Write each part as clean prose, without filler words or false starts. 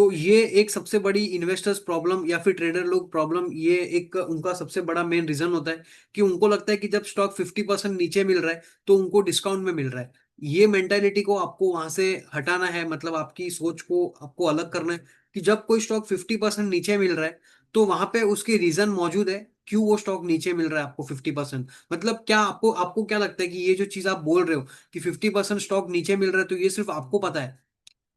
तो ये एक सबसे बड़ी इन्वेस्टर्स प्रॉब्लम या फिर ट्रेडर लोग प्रॉब्लम, ये एक उनका सबसे बड़ा मेन रीजन होता है कि उनको लगता है कि जब स्टॉक 50% नीचे मिल रहा है तो उनको डिस्काउंट में मिल रहा है। ये मेंटालिटी को आपको वहां से हटाना है, मतलब आपकी सोच को आपको अलग करना है कि जब कोई स्टॉक 50% नीचे मिल रहा है तो वहां पे उसकी रीजन मौजूद है क्यों वो स्टॉक नीचे मिल रहा है आपको 50%। मतलब क्या आपको आपको क्या लगता है कि ये जो चीज आप बोल रहे हो कि 50% स्टॉक नीचे मिल रहा है तो ये सिर्फ आपको पता है?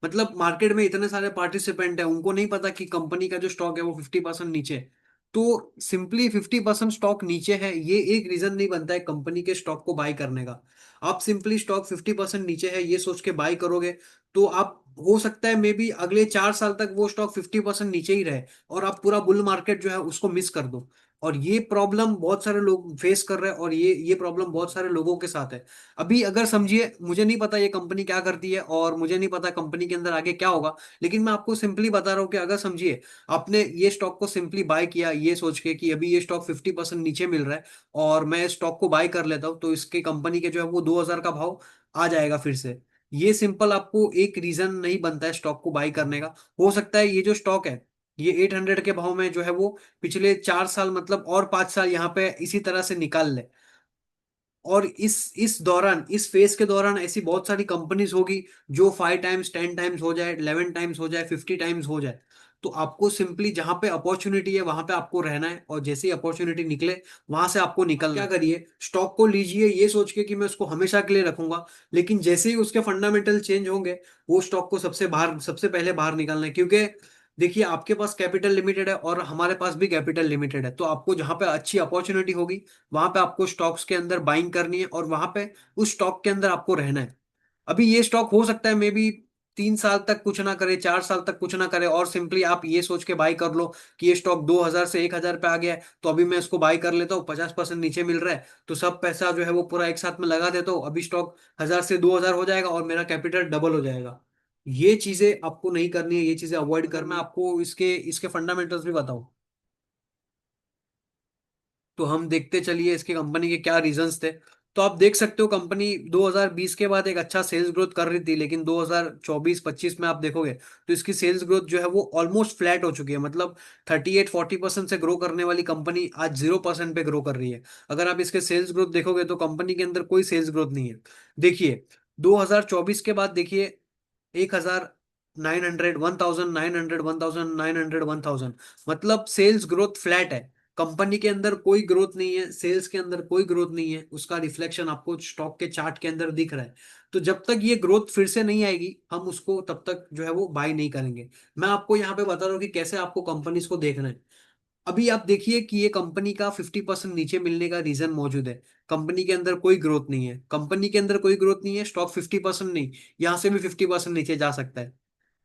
मतलब मार्केट में इतने सारे पार्टिसिपेंट है, उनको नहीं पता कि कंपनी का जो स्टॉक है वो 50% नीचे है। तो सिंपली 50% स्टॉक नीचे है ये एक रीजन नहीं बनता है कंपनी के स्टॉक को बाय करने का। आप सिंपली स्टॉक 50% नीचे है ये सोच के बाय करोगे तो आप, हो सकता है मे बी अगले 4 साल तक वो स्टॉक 50% नीचे ही रहे और आप पूरा बुल मार्केट जो है उसको मिस कर दो। और ये प्रॉब्लम बहुत सारे लोग फेस कर रहे हैं और ये प्रॉब्लम बहुत सारे लोगों के साथ है। अभी अगर समझिए, मुझे नहीं पता ये कंपनी क्या करती है और मुझे नहीं पता कंपनी के अंदर आगे क्या होगा, लेकिन मैं आपको सिंपली बता रहा हूँ कि अगर समझिए आपने ये स्टॉक को सिंपली बाय किया ये सोच के कि अभी ये स्टॉक 50% नीचे मिल रहा है और मैं इस स्टॉक को बाय कर लेता हूँ तो इसके कंपनी के जो है वो 2,000 का भाव आ जाएगा फिर से। ये सिंपल आपको एक रीजन नहीं बनता है स्टॉक को बाय करने का। हो सकता है ये जो स्टॉक है ये 800 के भाव में जो है वो पिछले 4 साल मतलब और 5 साल यहाँ पे इसी तरह से निकाल ले। और इस दौरान, इस फेज के दौरान ऐसी बहुत सारी कंपनीज होगी जो 5 टाइम्स 10 टाइम्स हो जाए, 11 टाइम्स हो जाए, 50 टाइम्स हो जाए। तो आपको सिंपली जहां पे अपॉर्चुनिटी है वहां पे आपको रहना है और जैसे ही अपॉर्चुनिटी निकले वहां से आपको निकलना क्या करिए, स्टॉक को लीजिए ये सोच के कि मैं उसको हमेशा के लिए रखूंगा, लेकिन जैसे ही उसके फंडामेंटल चेंज होंगे वो स्टॉक को सबसे पहले बाहर निकालना है। क्योंकि देखिए आपके पास कैपिटल लिमिटेड है और हमारे पास भी कैपिटल लिमिटेड है, तो आपको जहां पे अच्छी अपॉर्चुनिटी होगी वहां पे आपको स्टॉक्स के अंदर बाइंग करनी है और वहां पे उस स्टॉक के अंदर आपको रहना है। अभी ये स्टॉक हो सकता है मे बी 3 साल तक कुछ ना करे, 4 साल तक कुछ ना करे और सिंपली आप ये सोच के बाई कर लो कि ये स्टॉक 2,000 से 1,000 पे आ गया है तो अभी मैं इसको बाई कर लेता हूँ, 50% नीचे मिल रहा है तो सब पैसा जो है वो पूरा एक साथ में लगा देता हूँ, अभी स्टॉक 1,000 से 2,000 हो जाएगा और मेरा कैपिटल डबल हो जाएगा। ये चीजें आपको नहीं करनी है, ये चीजें अवॉइड करना। मैं आपको इसके इसके फंडामेंटल्स भी बताऊं तो हम देखते चलिए इसके कंपनी के क्या रीजंस थे। तो आप देख सकते हो कंपनी 2020 के बाद एक अच्छा सेल्स ग्रोथ कर रही थी, लेकिन 2024-25 में आप देखोगे तो इसकी सेल्स ग्रोथ जो है वो ऑलमोस्ट फ्लैट हो चुकी है। मतलब 38-40% से ग्रो करने वाली कंपनी आज 0% पे ग्रो कर रही है। अगर आप इसके सेल्स ग्रोथ देखोगे तो कंपनी के अंदर कोई सेल्स ग्रोथ नहीं है। देखिए 2024 के बाद देखिए 1,900, 1,900, 1,900, 1,000, मतलब सेल्स ग्रोथ फ्लैट है। कंपनी के अंदर कोई ग्रोथ नहीं है, सेल्स के अंदर कोई ग्रोथ नहीं है, उसका रिफ्लेक्शन आपको स्टॉक के चार्ट के अंदर दिख रहा है। तो जब तक ये ग्रोथ फिर से नहीं आएगी हम उसको तब तक जो है वो बाय नहीं करेंगे। मैं आपको यहाँ पे बता रहा हूँ कि कैसे आपको कंपनीज को देखना है। अभी आप देखिए कि ये कंपनी का 50% नीचे मिलने का रीजन मौजूद है। कंपनी के अंदर कोई ग्रोथ नहीं है, कंपनी के अंदर कोई ग्रोथ नहीं है, स्टॉक 50% नहीं, यहाँ से भी 50% नीचे जा सकता है।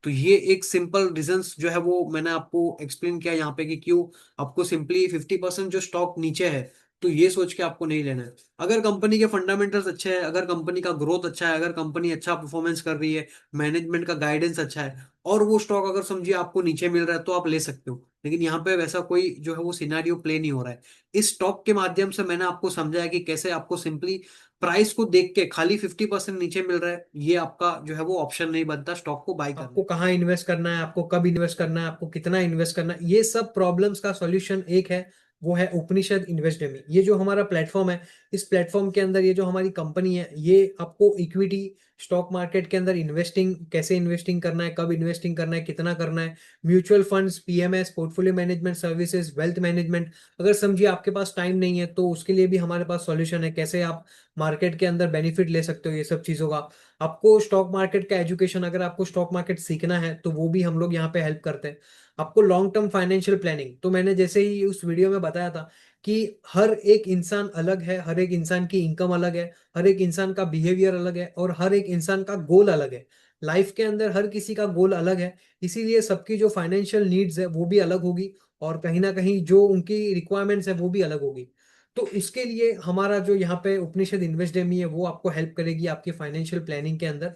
तो ये एक सिंपल रीजंस जो है वो मैंने आपको एक्सप्लेन किया यहाँ पे कि क्यों आपको सिंपली 50% जो स्टॉक नीचे है तो ये सोच के आपको नहीं लेना है। अगर कंपनी के फंडामेंटल्स अच्छे हैं, अगर कंपनी का ग्रोथ अच्छा है, अगर कंपनी अच्छा परफॉर्मेंस कर रही है, मैनेजमेंट का गाइडेंस अच्छा है और वो स्टॉक अगर समझिए आपको नीचे मिल रहा है तो आप ले सकते हो। लेकिन यहाँ पे वैसा कोई जो है वो सिनेरियो प्ले नहीं हो रहा है। इस स्टॉक के माध्यम से मैंने आपको समझाया कि कैसे आपको सिंपली प्राइस को देख के खाली 50% नीचे मिल रहा है ये आपका जो है वो ऑप्शन नहीं बनता स्टॉक को बाय करने आपको कहाँ इन्वेस्ट करना है, आपको कब इन्वेस्ट करना है, आपको कितना इन्वेस्ट करना है, ये सब प्रॉब्लम्स का सॉल्यूशन एक है, वो है उपनिषद इन्वेस्ट डेमी। ये जो हमारा प्लेटफॉर्म है, इस प्लेटफॉर्म के अंदर ये जो हमारी कंपनी है ये आपको इक्विटी स्टॉक मार्केट के अंदर इन्वेस्टिंग, कैसे इन्वेस्टिंग करना है, कब इन्वेस्टिंग करना है, कितना करना है, mutual funds, PMS, portfolio management services, wealth management. अगर समझिए आपके पास टाइम नहीं है तो उसके लिए भी हमारे पास सॉल्यूशन है, कैसे आप मार्केट के अंदर बेनिफिट ले सकते हो ये सब चीजों का। आपको स्टॉक मार्केट का एजुकेशन, अगर आपको स्टॉक मार्केट सीखना है तो वो भी हम लोग यहाँ पे हेल्प करते हैं। आपको लॉन्ग टर्म फाइनेंशियल प्लानिंग, तो मैंने जैसे ही उस वीडियो में बताया था कि हर एक इंसान अलग है, हर एक इंसान की इनकम अलग है, हर एक इंसान का बिहेवियर अलग है और हर एक इंसान का गोल अलग है। लाइफ के अंदर हर किसी का गोल अलग है, इसीलिए सबकी जो फाइनेंशियल नीड्स है वो भी अलग होगी और कहीं ना कहीं जो उनकी रिक्वायरमेंट्स है वो भी अलग होगी। तो इसके लिए हमारा जो यहाँ पे उपनिषद इन्वेस्ट डेमी है वो आपको हेल्प करेगी आपकी फाइनेंशियल प्लानिंग के अंदर।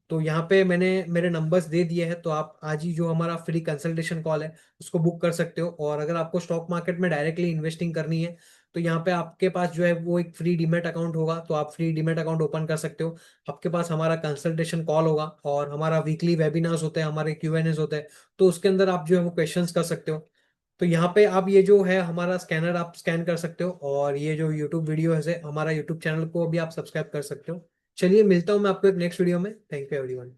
तो यहाँ पे मैंने मेरे नंबर्स दे दिए हैं, तो आप आज ही जो हमारा फ्री कंसल्टेशन कॉल है उसको बुक कर सकते हो। और अगर आपको स्टॉक मार्केट में डायरेक्टली इन्वेस्टिंग करनी है तो यहाँ पे आपके पास जो है वो एक फ्री डीमेट अकाउंट होगा, तो आप फ्री डीमेट अकाउंट ओपन कर सकते हो। आपके पास हमारा कंसल्टेशन कॉल होगा और हमारा वीकली वेबिनार्स होते हैं, हमारे Q&As होते हैं, तो उसके अंदर आप जो है वो क्वेश्चंस कर सकते हो। तो यहाँ पे आप ये जो है हमारा स्कैनर आप स्कैन कर सकते हो, और ये जो यूट्यूब वीडियो है हमारा यूट्यूब चैनल को भी आप सब्सक्राइब कर सकते हो। चलिए मिलता हूँ मैं आपको एक नेक्स्ट वीडियो में। Thank you everyone.